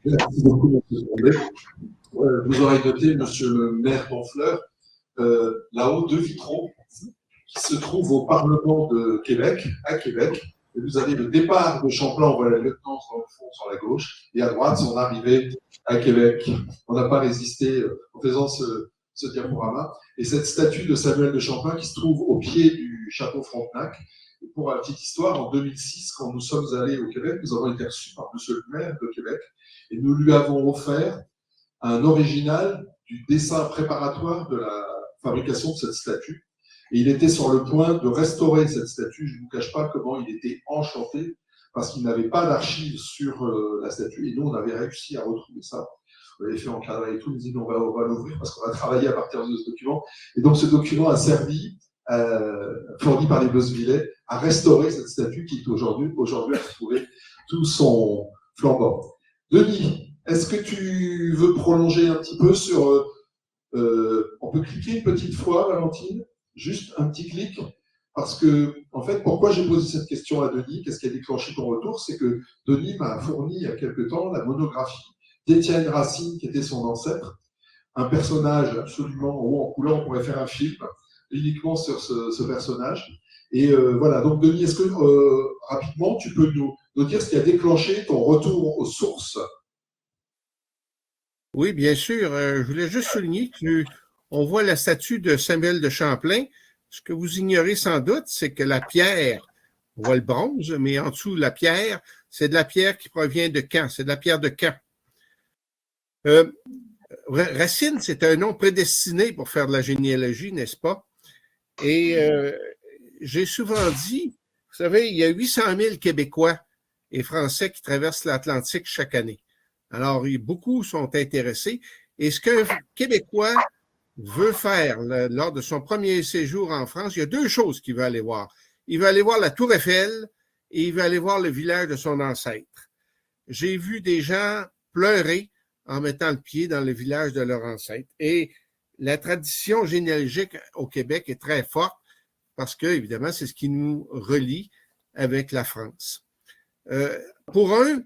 Merci beaucoup, M. Tremblay. Vous aurez noté, Monsieur le maire d'Honfleur, là-haut, deux vitraux qui se trouvent au Parlement de Québec, à Québec. Et vous avez le départ de Champlain, on voit la lieutenant dans le fond sur la gauche, et à droite, son arrivée à Québec. On n'a pas résisté en faisant ce diaporama. Et cette statue de Samuel de Champlain qui se trouve au pied du château Frontenac. Et pour la petite histoire, en 2006, quand nous sommes allés au Québec, nous avons été reçus par Monsieur le maire de Québec, et nous lui avons offert un original du dessin préparatoire de la fabrication de cette statue. Et il était sur le point de restaurer cette statue. Je ne vous cache pas comment il était enchanté parce qu'il n'avait pas d'archives sur la statue. Et nous, on avait réussi à retrouver ça. On l'avait fait encadrer et tout. Il nous dit, on va l'ouvrir parce qu'on va travailler à partir de ce document. Et donc, ce document a servi, fourni par les Bosvillais, à restaurer cette statue qui est aujourd'hui a retrouvé tout son flambant. Denis, est-ce que tu veux prolonger un petit peu sur... on peut cliquer une petite fois, Valentine? Juste un petit clic, parce que, en fait, pourquoi j'ai posé cette question à Denis, qu'est-ce qui a déclenché ton retour, c'est que Denis m'a fourni il y a quelque temps la monographie d'Étienne Racine, qui était son ancêtre, un personnage absolument haut en couleur, on pourrait faire un film uniquement sur ce personnage. Et voilà, donc Denis, est-ce que rapidement, tu peux nous dire ce qui a déclenché ton retour aux sources? Oui, bien sûr. Je voulais juste souligner qu'on voit la statue de Samuel de Champlain. Ce que vous ignorez sans doute, c'est que la pierre, on voit le bronze, mais en dessous, la pierre, c'est de la pierre qui provient de Caen. C'est de la pierre de Caen. Racine, c'est un nom prédestiné pour faire de la généalogie, n'est-ce pas? Et j'ai souvent dit, vous savez, il y a 800 000 Québécois et Français qui traversent l'Atlantique chaque année. Alors, beaucoup sont intéressés. Et ce qu'un Québécois veut faire lors de son premier séjour en France, il y a deux choses qu'il veut aller voir. Il veut aller voir la Tour Eiffel et il veut aller voir le village de son ancêtre. J'ai vu des gens pleurer en mettant le pied dans le village de leur ancêtre. Et la tradition généalogique au Québec est très forte parce que, évidemment, c'est ce qui nous relie avec la France. Pour un,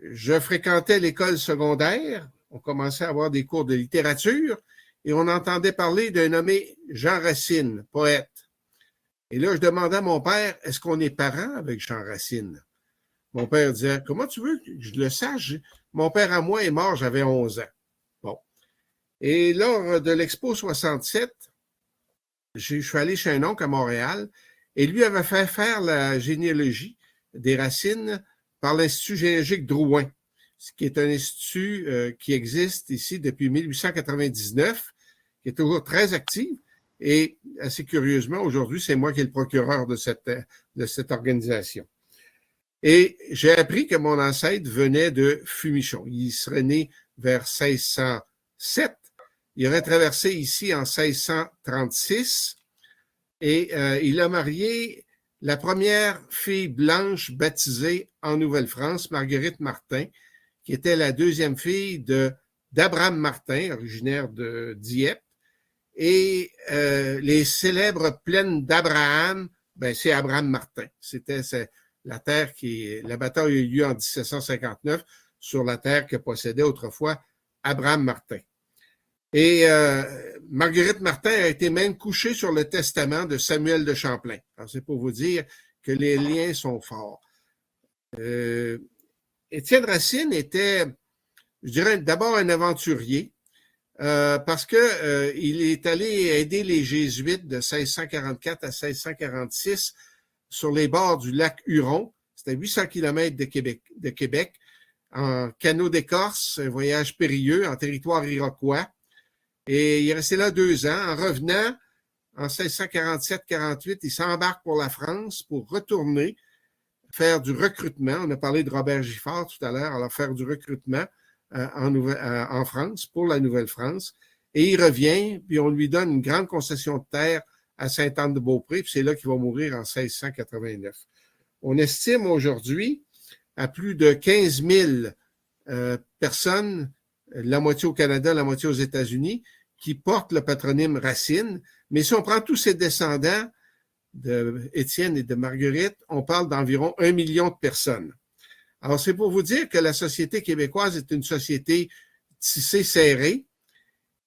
je fréquentais l'école secondaire, on commençait à avoir des cours de littérature et on entendait parler d'un nommé Jean Racine, poète. Et là, je demandais à mon père, est-ce qu'on est parents avec Jean Racine? Mon père disait, comment tu veux que je le sache? Mon père à moi est mort, j'avais 11 ans. Bon. Et lors de l'Expo 67, je suis allé chez un oncle à Montréal et lui avait fait faire la généalogie des Racines par l'Institut généalogique Drouin, ce qui est un institut qui existe ici depuis 1899, qui est toujours très actif. Et assez curieusement, aujourd'hui, c'est moi qui est le procureur de cette organisation. Et j'ai appris que mon ancêtre venait de Fumichon. Il serait né vers 1607. Il aurait traversé ici en 1636 et il a marié la première fille blanche baptisée en Nouvelle-France, Marguerite Martin, qui était la deuxième fille d'Abraham Martin, originaire de Dieppe. Et les célèbres plaines d'Abraham, ben, c'est Abraham Martin. C'était la terre la bataille a eu lieu en 1759 sur la terre que possédait autrefois Abraham Martin. Et Marguerite Martin a été même couchée sur le testament de Samuel de Champlain. Alors, c'est pour vous dire que les liens sont forts. Étienne Racine était, je dirais, d'abord un aventurier parce que il est allé aider les Jésuites de 1644 à 1646 sur les bords du lac Huron. C'était 800 km de Québec, en canot d'écorce, un voyage périlleux en territoire iroquois. Et il est resté là 2 ans. En revenant, en 1647-48, il s'embarque pour la France pour retourner faire du recrutement. On a parlé de Robert Giffard tout à l'heure, alors faire du recrutement en France, pour la Nouvelle-France. Et il revient, puis on lui donne une grande concession de terre à Sainte-Anne-de-Beaupré, puis c'est là qu'il va mourir en 1689. On estime aujourd'hui à plus de 15 000 personnes, la moitié au Canada, la moitié aux États-Unis, qui portent le patronyme Racine. Mais si on prend tous ces descendants d'Étienne et de Marguerite, on parle d'environ 1 million de personnes. Alors, c'est pour vous dire que la société québécoise est une société tissée serrée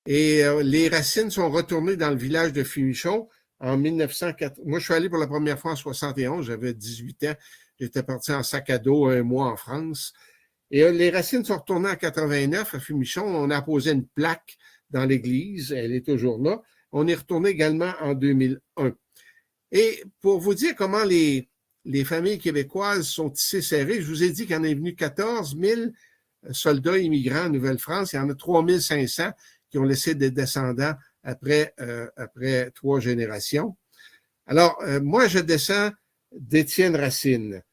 et les racines sont retournées dans le village de Fumichon en 1904. Moi, je suis allé pour la première fois en 71, j'avais 18 ans. J'étais parti en sac à dos 1 mois en France. Et les racines sont retournées en 89 à Fumichon. On a posé une plaque dans l'église, elle est toujours là. On est retourné également en 2001. Et pour vous dire comment les familles québécoises sont tissées serrées, je vous ai dit qu'il y en est venu 14 000 soldats immigrants en Nouvelle-France. Il y en a 3 500 qui ont laissé des descendants après 3 générations. Alors, moi, je descends d'Étienne Racine.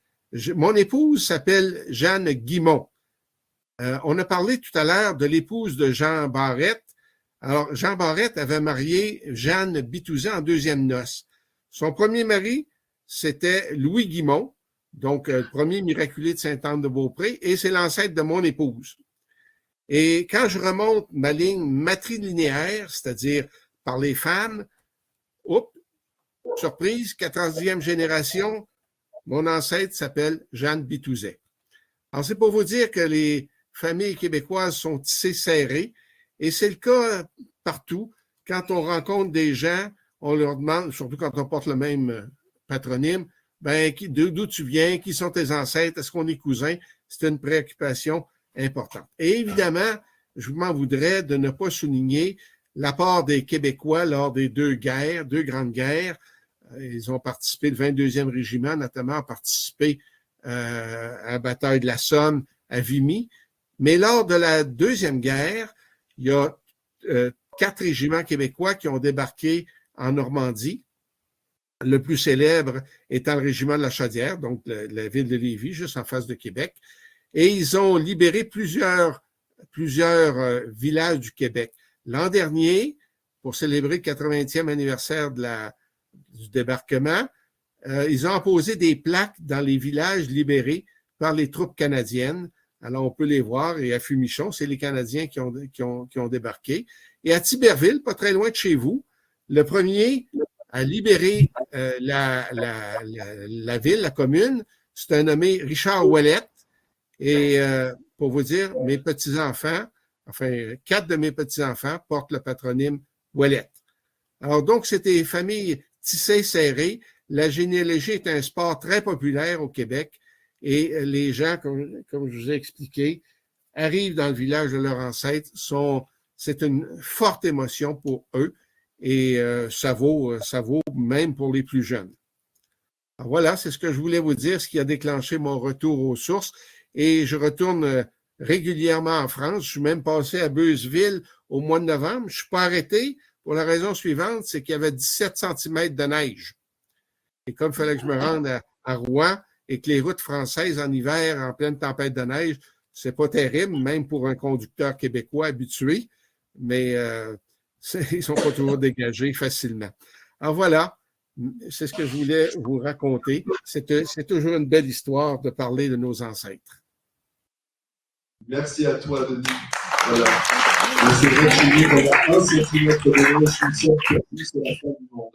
Mon épouse s'appelle Jeanne Guimont. On a parlé tout à l'heure de l'épouse de Jean Barrette. Alors, Jean Barrette avait marié Jeanne Bitouzet en 2e noces. Son premier mari, c'était Louis Guimont, donc le premier miraculé de Sainte-Anne-de-Beaupré, et c'est l'ancêtre de mon épouse. Et quand je remonte ma ligne matrilinéaire, c'est-à-dire par les femmes, surprise, 14e génération, mon ancêtre s'appelle Jeanne Bitouzet. Alors, c'est pour vous dire que les familles québécoises sont tissées serrées, et c'est le cas partout. Quand on rencontre des gens, on leur demande, surtout quand on porte le même patronyme, ben, d'où tu viens, qui sont tes ancêtres, est-ce qu'on est cousins? C'est une préoccupation importante. Et évidemment, je m'en voudrais de ne pas souligner l'apport des Québécois lors des 2 guerres, 2 grandes guerres. Ils ont participé, le 22e régiment notamment a participé à la bataille de la Somme à Vimy. Mais lors de la 2e guerre, il y a 4 régiments québécois qui ont débarqué en Normandie. Le plus célèbre étant le régiment de la Chaudière, donc la ville de Lévis, juste en face de Québec. Et ils ont libéré plusieurs villages du Québec. L'an dernier, pour célébrer le 80e anniversaire du débarquement, ils ont apposé des plaques dans les villages libérés par les troupes canadiennes. Alors, on peut les voir. Et à Fumichon, c'est les Canadiens qui ont débarqué. Et à Tiberville, pas très loin de chez vous, le premier à libérer la ville, la commune, c'est un nommé Richard Ouellette. Et pour vous dire, mes petits-enfants, enfin 4 de mes petits-enfants portent le patronyme Ouellette. Alors donc, c'est des familles tissées serrées. La généalogie est un sport très populaire au Québec et les gens, comme je vous ai expliqué, arrivent dans le village de leurs ancêtres. C'est une forte émotion pour eux et ça vaut même pour les plus jeunes. Alors voilà, c'est ce que je voulais vous dire, ce qui a déclenché mon retour aux sources. Et je retourne régulièrement en France. Je suis même passé à Beuzeville au mois de novembre. Je ne suis pas arrêté pour la raison suivante, c'est qu'il y avait 17 cm de neige. Et comme il fallait que je me rende à Rouen et que les routes françaises en hiver, en pleine tempête de neige, c'est pas terrible, même pour un conducteur québécois habitué, mais ils ne sont pas toujours dégagés facilement. Alors voilà, c'est ce que je voulais vous raconter. C'est toujours une belle histoire de parler de nos ancêtres. Merci à toi, Denis. Voilà. Et c'est vrai que on a un centimètre de neige, c'est la fin du monde.